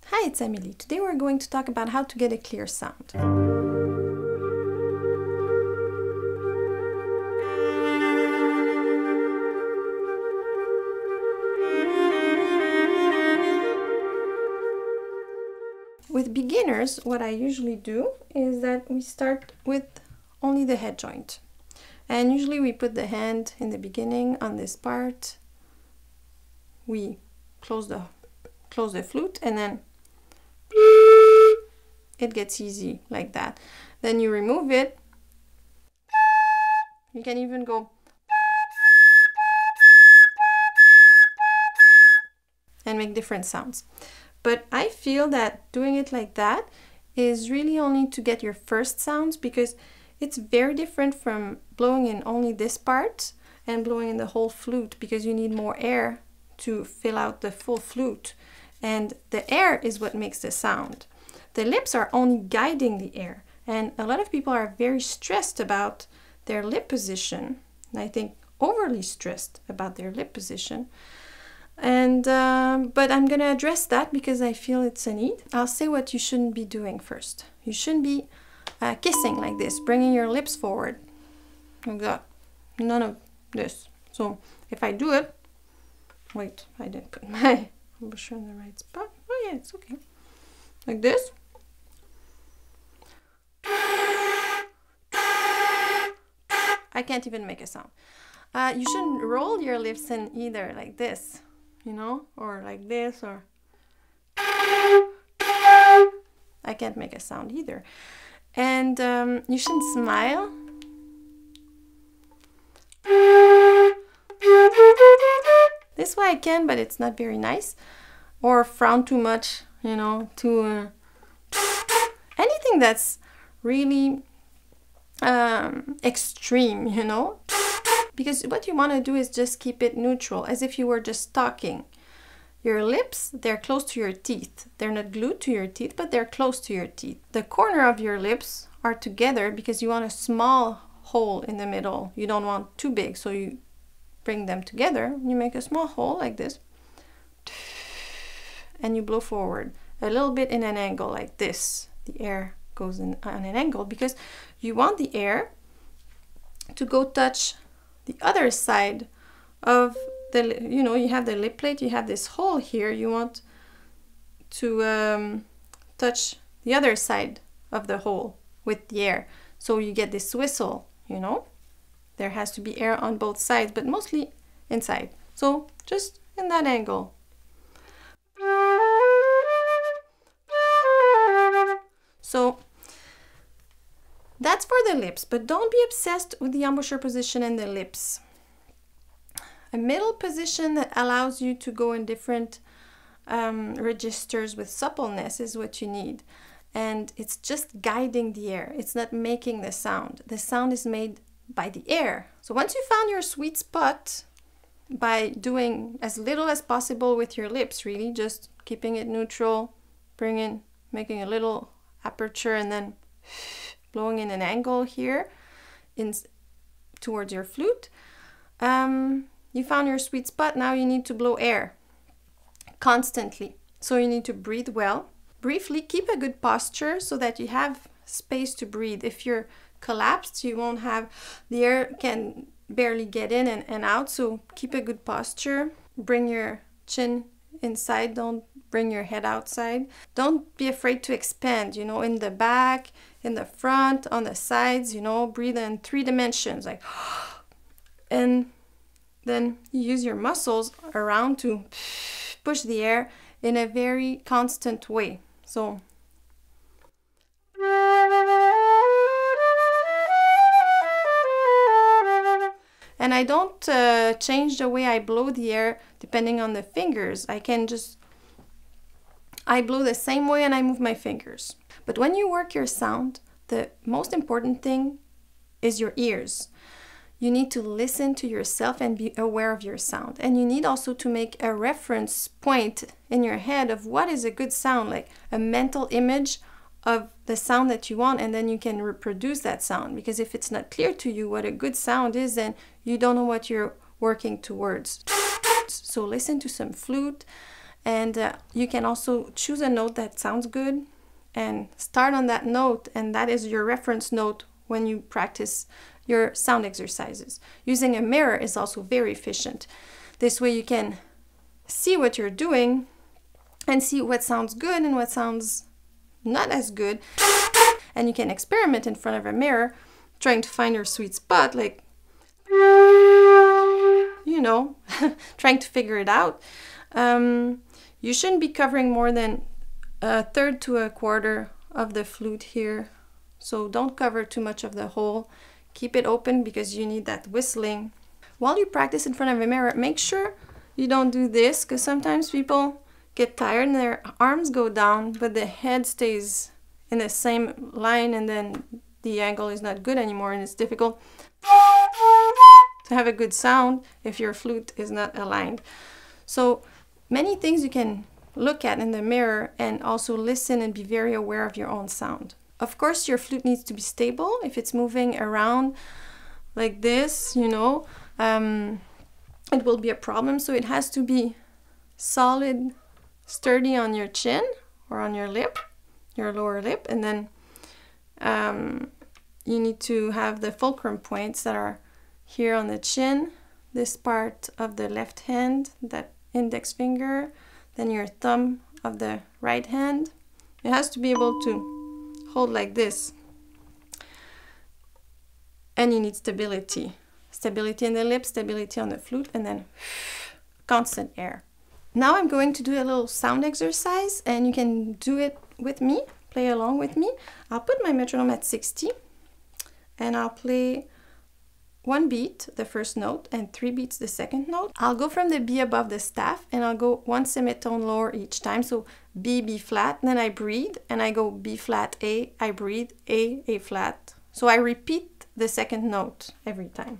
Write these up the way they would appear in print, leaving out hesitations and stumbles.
Hi, it's Emily. Today we're going to talk about how to get a clear sound. With beginners, what I usually do is that we start with only the head joint. And usually we put the hand in the beginning on this part. We close the flute and then it gets easy like that. Then you remove it. You can even go and make different sounds. But I feel that doing it like that is really only to get your first sounds, because it's very different from blowing in only this part and blowing in the whole flute, because you need more air to fill out the full flute. And the air is what makes the sound. The lips are only guiding the air. And a lot of people are very stressed about their lip position. And I think overly stressed about their lip position. And but I'm gonna address that because I feel it's a need. I'll say what you shouldn't be doing first. You shouldn't be kissing like this, bringing your lips forward like that. None of this. So if I do it, wait, I didn't put my embouchure in the right spot. Oh yeah, it's okay. Like this. I can't even make a sound. You shouldn't roll your lips in either, like this, you know, or like this, or I can't make a sound either. And you shouldn't smile. This way I can, but it's not very nice. Or frown too much, you know, to anything that's really extreme, you know. Because what you want to do is just keep it neutral, as if you were just talking. Your lips, they're close to your teeth. They're not glued to your teeth, but they're close to your teeth. The corner of your lips are together because you want a small hole in the middle. You don't want too big, so you bring them together. You make a small hole like this. And you blow forward a little bit in an angle like this. The air goes in on an angle because you want the air to go touch the other side of the, you know, you have the lip plate, you have this hole here, you want to touch the other side of the hole with the air. So you get this whistle, you know. There has to be air on both sides, but mostly inside. So just in that angle. So that's for the lips, but don't be obsessed with the embouchure position and the lips. A middle position that allows you to go in different registers with suppleness is what you need. And it's just guiding the air. It's not making the sound. The sound is made by the air. So once you found your sweet spot, by doing as little as possible with your lips, really, just keeping it neutral, making a little aperture and then blowing in an angle here towards your flute. You found your sweet spot. Now you need to blow air constantly. So you need to breathe well. Briefly, keep a good posture so that you have space to breathe. If you're collapsed, you won't have, the air can barely get in and out. So keep a good posture. Bring your chin inside. Don't bring your head outside. Don't be afraid to expand, you know, in the back, in the front, on the sides, you know, breathe in 3 dimensions, like, and then you use your muscles around to push the air in a very constant way. So and I don't change the way I blow the air depending on the fingers. I blow the same way and I move my fingers. But when you work your sound, the most important thing is your ears. You need to listen to yourself and be aware of your sound. And you need also to make a reference point in your head of what is a good sound, like a mental image of the sound that you want, and then you can reproduce that sound. Because if it's not clear to you what a good sound is, then you don't know what you're working towards. So listen to some flute And you can also choose a note that sounds good and start on that note, and that is your reference note when you practice your sound exercises. Using a mirror is also very efficient. This way you can see what you're doing and see what sounds good and what sounds not as good. And you can experiment in front of a mirror, trying to find your sweet spot, like, you know, trying to figure it out. You shouldn't be covering more than a third to a quarter of the flute here. So don't cover too much of the hole. Keep it open because you need that whistling. While you practice in front of a mirror, make sure you don't do this, because sometimes people get tired and their arms go down, but the head stays in the same line, and then the angle is not good anymore, and it's difficult to have a good sound if your flute is not aligned. So many things you can look at in the mirror, and also listen and be very aware of your own sound. Of course, your flute needs to be stable. If it's moving around like this, you know, it will be a problem. So it has to be solid, sturdy on your chin or on your lip, your lower lip, and then you need to have the fulcrum points that are here on the chin, this part of the left hand, that index finger, then your thumb of the right hand. It has to be able to hold like this. And you need stability. Stability in the lips, stability on the flute, and then constant air. Now I'm going to do a little sound exercise, and you can do it with me, play along with me. I'll put my metronome at 60, and I'll play 1 beat, the first note, and 3 beats, the second note. I'll go from the B above the staff, and I'll go 1 semitone lower each time. So B, B flat, then I breathe, and I go B flat, A, I breathe, A flat. So I repeat the second note every time.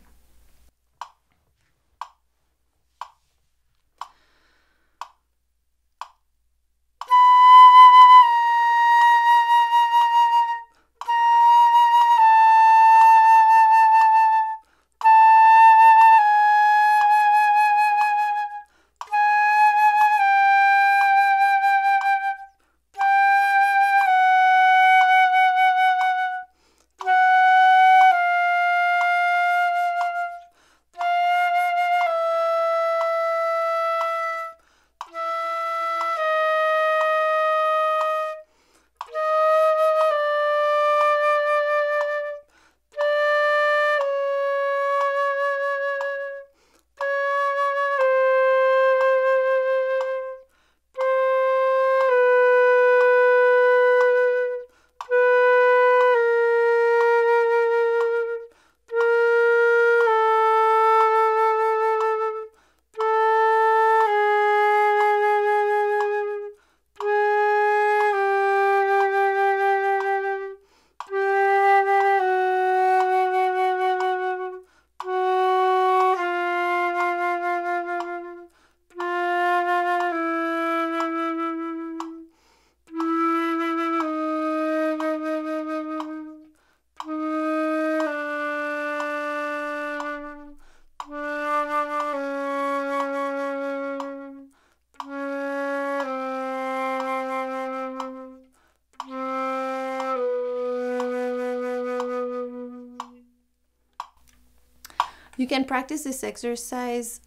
You can practice this exercise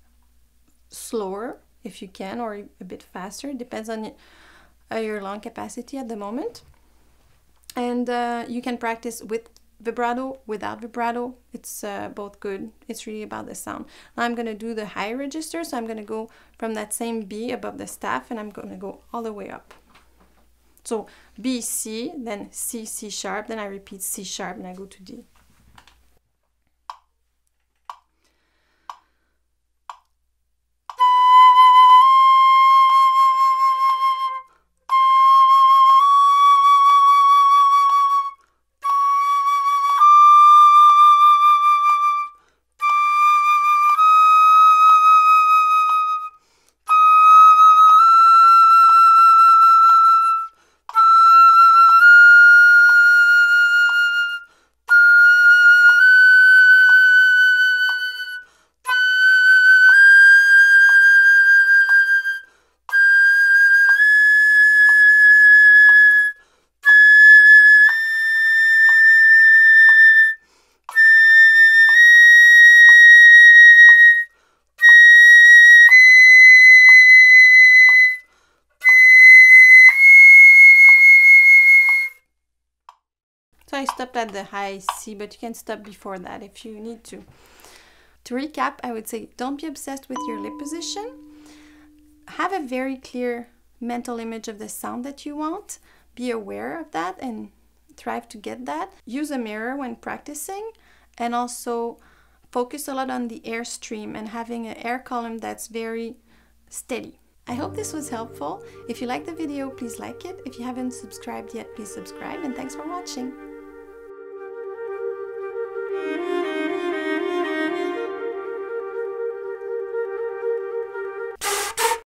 slower if you can, or a bit faster. It depends on your lung capacity at the moment. And you can practice with vibrato, without vibrato. It's both good. It's really about the sound. Now I'm going to do the high register, so I'm going to go from that same B above the staff, and I'm going to go all the way up. So B, C, then C, C sharp, then I repeat C sharp, and I go to D. I stopped at the high C, but you can stop before that if you need to. To recap, I would say don't be obsessed with your lip position. Have a very clear mental image of the sound that you want. Be aware of that and strive to get that. Use a mirror when practicing, and also focus a lot on the air stream and having an air column that's very steady. I hope this was helpful. If you liked the video, please like it. If you haven't subscribed yet, please subscribe, and thanks for watching.